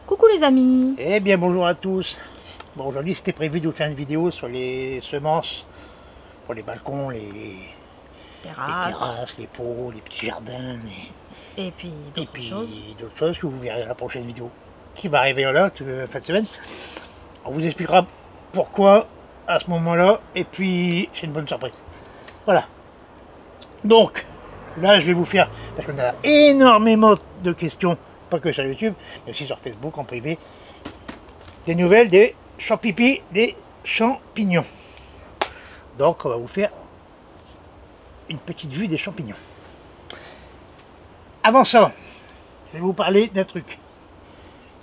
Coucou les amis. Eh bien bonjour à tous. Bon, aujourd'hui c'était prévu de vous faire une vidéo sur les semences pour les balcons, les terrasses, les pots, les petits jardins Et puis d'autres choses que vous verrez dans la prochaine vidéo qui va arriver là, fin de semaine. On vous expliquera pourquoi à ce moment-là et puis c'est une bonne surprise. Voilà. Donc là je vais vous faire, parce qu'on a énormément de questions, pas que sur YouTube, mais aussi sur Facebook en privé, des nouvelles des champipi, des champignons. Donc on va vous faire une petite vue des champignons. Avant ça, je vais vous parler d'un truc,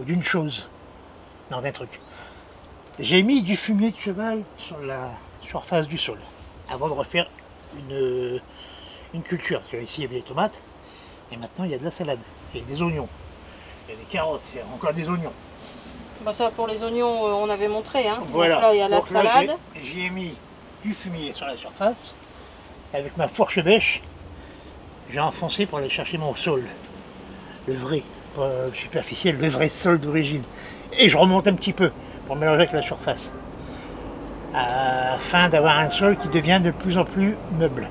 ou d'une chose, non d'un truc. J'ai mis du fumier de cheval sur la surface du sol, avant de refaire une culture. Parce que ici il y avait des tomates, et maintenant il y a de la salade, et des oignons, il y a des carottes, il y a encore des oignons. Bah ça pour les oignons on avait montré, hein. Voilà. Donc là il y a la salade. J'ai mis du fumier sur la surface, avec ma fourche bêche, j'ai enfoncé pour aller chercher mon sol, le vrai, pas superficiel, le vrai sol d'origine. Et je remonte un petit peu pour mélanger avec la surface, afin d'avoir un sol qui devient de plus en plus meuble.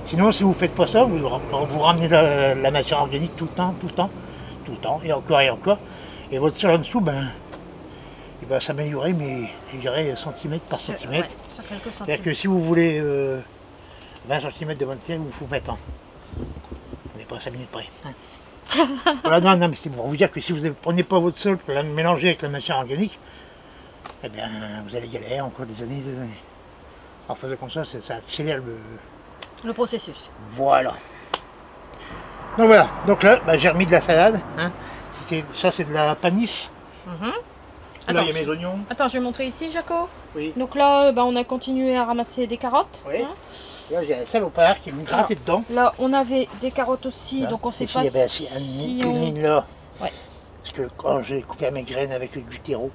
Sinon, si vous ne faites pas ça, vous ramenez la matière organique tout le temps, et encore, et votre sol en dessous, il va s'améliorer, mais je dirais centimètre par centimètre. Ouais, sur quelques centimètres. C'est-à-dire que si vous voulez 20 cm de bonne terre, il vous faut 20 ans. On n'est pas à 5 minutes près. Hein. Voilà, non, mais c'est pour vous dire que si vous ne prenez pas votre sol pour la mélanger avec la matière organique, eh bien, vous allez galérer encore des années. En faisant comme ça, ça accélère le processus. Voilà. Donc voilà, donc là, j'ai remis de la salade. Hein. Ça, c'est de la panisse. Là, il y a mes oignons. Attends, je vais montrer ici, Jaco. Oui. Donc là, on a continué à ramasser des carottes. Oui. Hein. Là, il y a un salopard qui me grattait dedans. Là, on avait des carottes aussi, Là. donc on sait ici, pas il y avait si une ligne là. Ouais. Parce que quand j'ai coupé mes graines avec du terreau,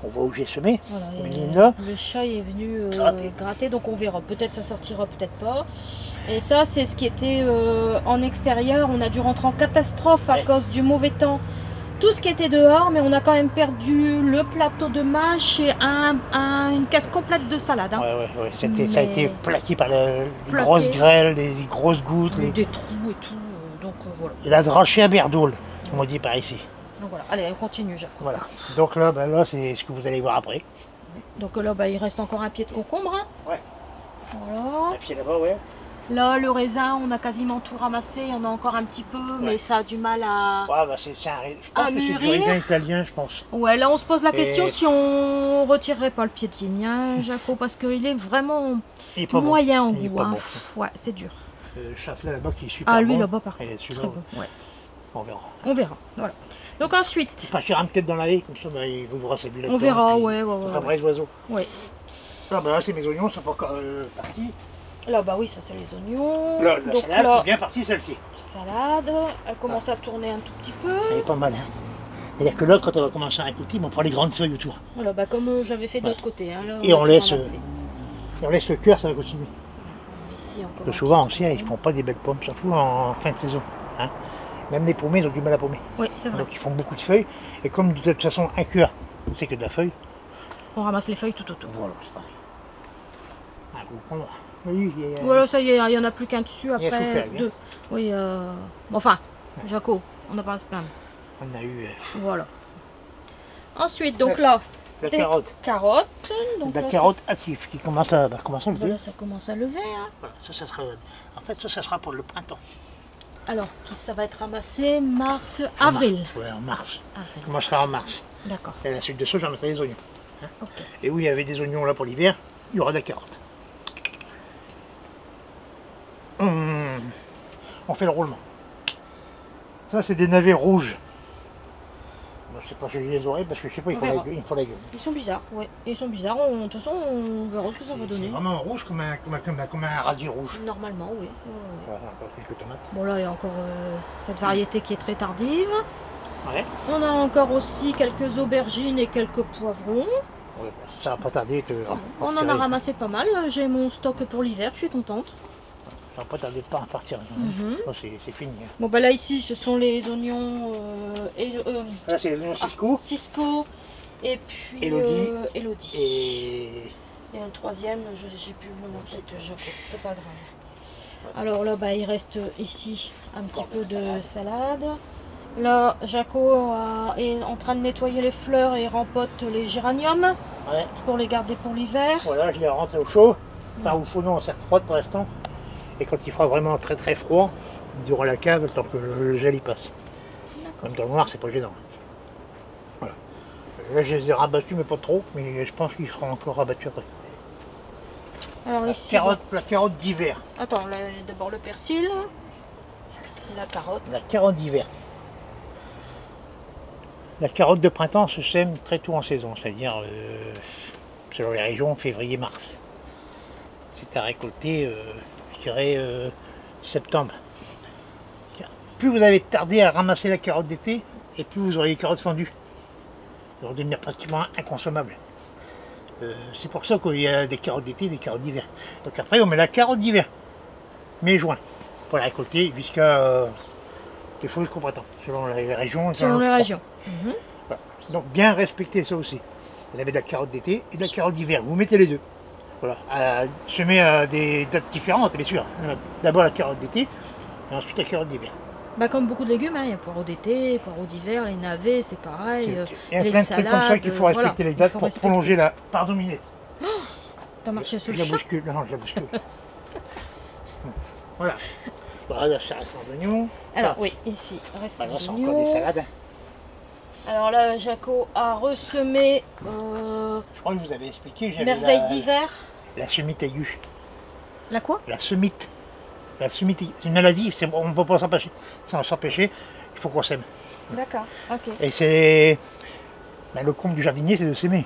on voit où j'ai semé. Voilà, une ligne là. le chat est venu gratter, donc on verra. Peut-être ça sortira, peut-être pas. Et ça, c'est ce qui était en extérieur. On a dû rentrer en catastrophe à cause du mauvais temps. Tout ce qui était dehors, mais on a quand même perdu le plateau de mâche et une caisse complète de salade. Hein. Ouais. Ça a été plaqué par des grosses grêles, des grosses gouttes. Des trous et tout. Donc voilà. Et la drachée à Berdoul, comme on dit par ici. Donc voilà, allez, on continue, Jacques. Voilà. Donc là, là c'est ce que vous allez voir après. Donc là, il reste encore un pied de concombre. Hein. Ouais. Voilà. Un pied là-bas, ouais. Là, le raisin, on a quasiment tout ramassé, il y en a encore un petit peu, mais ça a du mal à, c'est je pense que c'est du raisin italien, je pense. Ouais, là on se pose la question si on retirerait pas le pied de vigne, hein, Jaco, parce qu'il est vraiment moyen en goût. Hein. Bon. Ouais, c'est dur. Le châtelet là-bas qui est super bon. Ah, lui là-bas par contre, très bon. Ouais. On verra. On verra, voilà. Donc ensuite... Il partira peut-être dans l'allée, comme ça, il vous verra s'habiller là-dedans. On verra, ouais. Ça fera les oiseaux. Ouais. Là, c'est mes oignons, ils sont pas encore partis. Là, oui, ça c'est les oignons. Là, la salade est bien partie, celle-ci. Salade, elle commence à tourner un tout petit peu. Elle est pas mal, hein. C'est-à-dire que l'autre, quand elle va commencer à récolter, on prend les grandes feuilles autour. Voilà, comme j'avais fait de l'autre côté. Hein, là, et on laisse le cœur, ça va continuer. Ici encore. Parce que souvent, en serre, ils ne font pas des belles pommes, surtout en fin de saison. Hein. Même les paumés, ils ont du mal à paumer. Oui, c'est vrai. Donc ils font beaucoup de feuilles. Et comme de toute façon, un cœur, c'est que de la feuille. On ramasse les feuilles tout autour. Voilà, c'est pareil. Oui, voilà, ça y est, il n'y en a plus qu'un dessus, après souffert, deux. Oui, enfin, Jaco, on n'a pas à se plaindre. On a eu... Voilà. Ensuite, donc là, la carotte. Donc la carotte active qui commence à lever. Voilà, ça commence à lever. Hein. Voilà, ça sera... En fait, ça sera pour le printemps. Alors, ça va être ramassé mars, avril. Oui, en mars. Ça commencera en mars. D'accord. Et à la suite de ça, j'en mettrai des oignons. Hein. Okay. Et où il y avait des oignons là pour l'hiver, il y aura de la carotte. On fait le roulement. Ça, c'est des navets rouges. Je sais pas si je les aurai parce que je sais pas, il faut la gueule. Ils sont bizarres, ouais. Ils sont bizarres. De toute façon, on verra ce que ça va donner. C'est vraiment rouge comme un radis rouge. Normalement, oui. Encore quelques tomates. Bon, là, il y a encore cette variété qui est très tardive. Ouais. On a encore aussi quelques aubergines et quelques poivrons. Ouais, ça va pas tarder. On en a ramassé pas mal. J'ai mon stock pour l'hiver, je suis contente. Ça va pas tarder de pas à partir. C'est fini. Bon, là, ici, ce sont les oignons Là, c'est les oignons Cisco. Cisco. Et puis Elodie. Elodie. Et un troisième, j'ai plus le nom en tête, Jaco, c'est pas grave. Alors là, bah, il reste ici un petit peu de salade. Là, Jaco est en train de nettoyer les fleurs et rempote les géraniums pour les garder pour l'hiver. Voilà, je les rentre au chaud. Pas au chaud, non, ça froide pour l'instant. Et quand il fera vraiment très très froid, il durera la cave tant que le gel y passe. Comme dans le noir, c'est pas gênant. Voilà. Là, je les ai rabattus, mais pas trop. Mais je pense qu'ils seront encore rabattus après. Alors, La carotte d'hiver. Attends, d'abord le persil, la carotte. La carotte d'hiver. La carotte de printemps se sème très tôt en saison, c'est-à-dire selon les régions, février-mars. C'est à récolter, je dirais, septembre. Plus vous avez tardé à ramasser la carotte d'été, et plus vous aurez les carottes fendues. Elles vont devenir pratiquement inconsommables. C'est pour ça qu'il y a des carottes d'été et des carottes d'hiver. Donc après, on met la carotte d'hiver, mai-juin, pour la récolter jusqu'à des fois jusqu'au printemps, selon les régions. Selon les régions. Voilà. Donc bien respecter ça aussi. Vous avez de la carotte d'été et de la carotte d'hiver. Vous mettez les deux. Voilà. Semer à des dates différentes, bien sûr. D'abord la carotte d'été et ensuite la carotte d'hiver. Bah, comme beaucoup de légumes, il y a poireaux d'été, poireaux d'hiver, les navets, c'est pareil. Il y a les plein de trucs comme ça qu'il faut respecter les dates pour prolonger la. Pardon, Minette. T'as marché sur le Je la chat. bouscule. Non, je la bouscule. Voilà. Voilà, ça reste en oignon. Alors oui, ici, reste Voilà, c'est l'oignon. encore des salades. Hein. Alors là, Jaco a ressemé Je crois que je vous avais expliqué. J'avais merveille d'hiver. La semite aiguë. La quoi? La semite. La semite aiguë. C'est une maladie. On ne peut pas s'empêcher. Sans s'empêcher, il faut qu'on sème. D'accord, ok. Et c'est. Le comble du jardinier, c'est de s'aimer.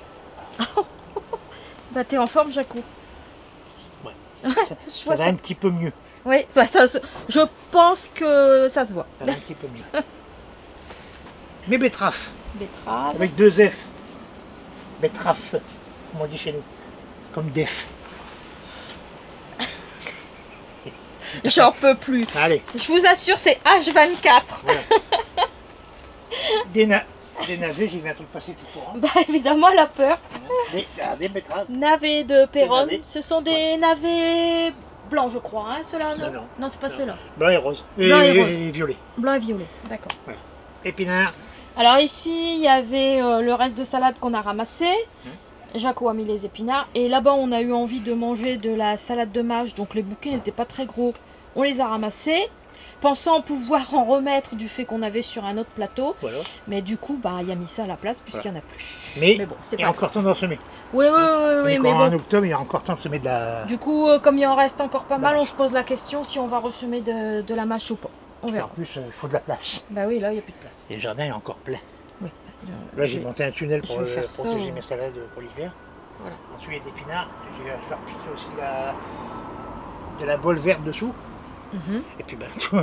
Bah t'es en forme, Jaco. Ouais. Je vois Ça va ça. un petit peu mieux. Oui, bah, je pense que ça se voit. Ça va un petit peu mieux. Mes betteraves. Betterave. Avec 2 F. Betterave, comme on dit chez nous. Comme def. J'en peux plus. Allez, Je vous assure, c'est H24. voilà. Des navets, j'ai vu un truc passer tout courant. Bah évidemment, elle a peur. Des betteraves. Navets de Péronne. navets. Ce sont des navets blancs, je crois, hein, ceux-là, non? Non. Non, c'est pas ceux-là. Blanc et rose. Blanc et rose. Et violet. Blanc et violet, d'accord. Voilà. Épinards. Alors ici, il y avait le reste de salade qu'on a ramassé. Jaco a mis les épinards. Et là-bas, on a eu envie de manger de la salade de mâche. Donc les bouquets n'étaient pas très gros. On les a ramassés, pensant pouvoir en remettre du fait qu'on avait sur un autre plateau. Voilà. Mais du coup, bah, il a mis ça à la place puisqu'il n'y en a plus. Mais bon, c'est il y a pas encore temps d'en semer. Oui, mais En bon. octobre, il y a encore temps de semer de la. Du coup, comme il en reste encore pas mal, on se pose la question si on va ressemer de la mâche ou pas. On En verra. plus, il faut de la place. Bah oui, là, il n'y a plus de place. Et le jardin est encore plein. Oui. Là, j'ai monté un tunnel pour je vais faire protéger ça, mes salades pour l'hiver. Voilà. Ensuite, il y a des épinards. Je vais faire piquer aussi de la bolle verte dessous. Et puis,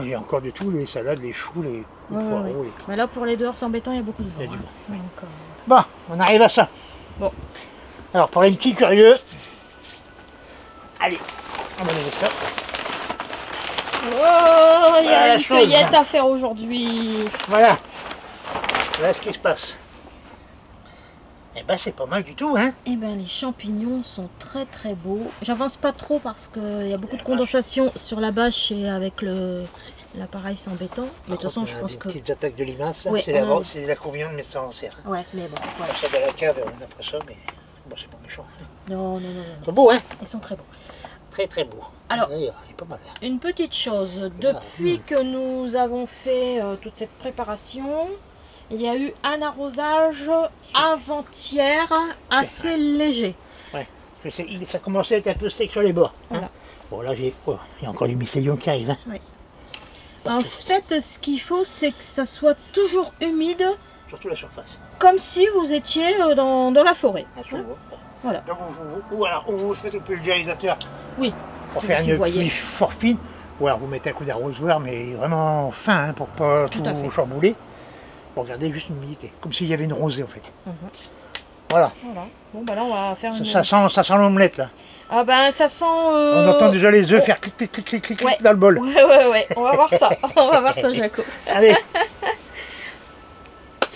il y a encore de tout, les salades, les choux, les poireaux. Ouais. Mais là, pour les dehors, c'est embêtant, il y a beaucoup de vent. Il y a du vent. Donc, Bon, on arrive à ça. Bon. Alors, pour les petits curieux, allez, on va lever ça. Oh, il y Voilà a la une chose. cueillette à faire aujourd'hui. Voilà. Voilà ce qui se passe. Eh ben, c'est pas mal du tout, hein. Eh ben, les champignons sont très très beaux. J'avance pas trop parce qu'il y a beaucoup de condensation sur la bâche et avec l'appareil c'est embêtant. Mais de toute façon, je pense des que... petites attaques de limaces, Ouais, c'est l'inconvénient de mettre ça en serre. Ouais, mais bon, voilà. Ça de la cave, on a pris ça, mais bon, c'est pas méchant. Non. C'est beau, hein. Ils sont très beaux. Très très beau. Alors, D'ailleurs, il est pas mal. Hein. Une petite chose, depuis que nous avons fait toute cette préparation, il y a eu un arrosage avant-hier assez léger. Ouais. Ça commençait à être un peu sec sur les bords. Hein. Voilà. Bon, là, il y a encore du mycélium qui arrive. Hein. Oui. En fait, ce qu'il faut, c'est que ça soit toujours humide, Surtout la surface. comme si vous étiez dans la forêt. À son niveau. Voilà. Donc, ou alors, vous faites au pulvérisateur Oui. pour Vous faire qui une voyez. pluie fort fine, ou alors vous mettez un coup d'arrosoir, mais vraiment fin, hein, pour pas Tout tout à fait. chambouler. Pour garder juste l'humidité, comme s'il y avait une rosée en fait. Mhm. Voilà. Voilà. Bon, bah là, on va faire une... Ça sent l'omelette là. Ah ben, ça sent... On entend déjà les œufs faire clic, clic, clic, clic, clic, Ouais. dans le Ouais, bol. on va voir ça. On va voir ça, Jaco. Allez.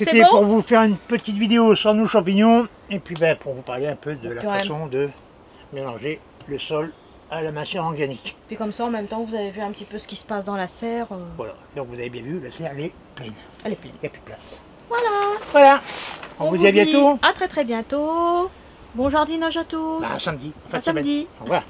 C'était bon pour vous faire une petite vidéo sur nos champignons et puis ben, pour vous parler un peu de la Purée. façon de mélanger le sol à la matière organique. Puis comme ça, en même temps, vous avez vu un petit peu ce qui se passe dans la serre. Voilà, donc vous avez bien vu, la serre elle est pleine. Elle est pleine. Il n'y a plus de place. Voilà. Voilà, on vous dit à bientôt. À très bientôt. Bon jardinage à tous. Bah, à samedi. À samedi. Au revoir.